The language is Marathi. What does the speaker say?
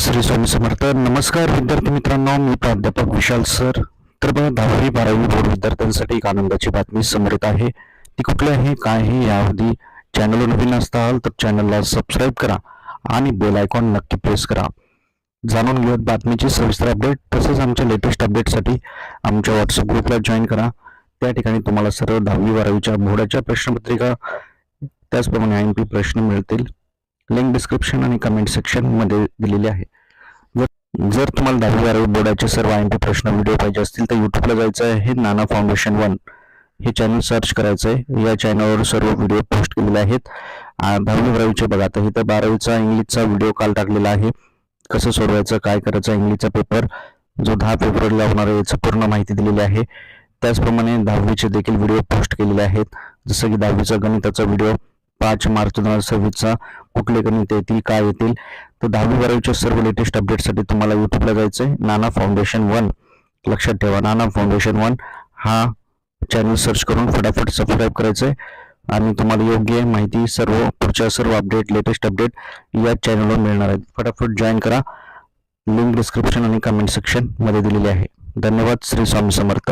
श्री स्वामी समर्थ. नमस्कार विद्यार्थी मित्रांनो, मी प्राध्यापक विशाल सर. तर बघा, 10वी-12वी बोर्ड विद्यार्थ्यांसाठी एक आनंदाची बातमी समोर येत आहे. ती कुठली आहे, काय आहे याआधी चॅनलवर नवीन असताल तर चॅनलला सबस्क्राईब करा आणि बेल आयकॉन नक्की प्रेस करा. जाणून घेऊयात बातमीची सविस्तर अपडेट. तसेच आमच्या लेटेस्ट अपडेटसाठी आमच्या व्हॉट्सअप ग्रुपला जॉईन करा. त्या ठिकाणी तुम्हाला सर्व 10वी-12वीच्या बोर्डाच्या प्रश्नपत्रिका त्याचप्रमाणे IMP प्रश्न मिळतील. लिंक डिस्क्रिप्शन आणि कमेंट सेक्शन मध्ये दिलेली आहे. जर तुम्हाला 10वी-12वी बोर्डाचे सर्व IMP प्रश्न व्हिडिओ पाहिजे असतील तर यूट्यूबला जायचं आहे, नाना फाउंडेशन 1 हे चॅनल सर्च करायचं आहे. या चॅनलवर सर्व व्हिडिओ पोस्ट केलेले आहेत. 10वी-12वीचे बघा, आता इथं 12वीचा इंग्लिशचा व्हिडिओ काल टाकलेला आहे. कसं सोडवायचं, काय करायचं, इंग्लिशचा पेपर जो 10 फेब्रुवारीला होणार आहे याची पूर्ण माहिती दिलेली आहे. त्याचप्रमाणे 10वीचे देखील व्हिडिओ पोस्ट केलेले आहेत. जसं की 10वीचा गणिताचा व्हिडिओ 5 मार्च 2026चा कुठले गणित येतील, काय येतील. तर 10वी-12वीच्या सर्व लेटेस्ट अपडेटसाठी तुम्हाला यूट्यूबला जायचं आहे, नाना फाउंडेशन 1. लक्षात ठेवा, नाना फाउंडेशन 1 हा चॅनल सर्च करून फटाफट सबस्क्राईब करायचं आहे आणि तुम्हाला योग्य माहिती सर्व पुढच्या सर्व अपडेट, लेटेस्ट अपडेट या चॅनलवर मिळणार आहेत. फटाफट जॉईन करा. लिंक डिस्क्रिप्शन आणि कमेंट सेक्शन मध्ये दिलेली आहे. धन्यवाद. श्री स्वामी समर्थ.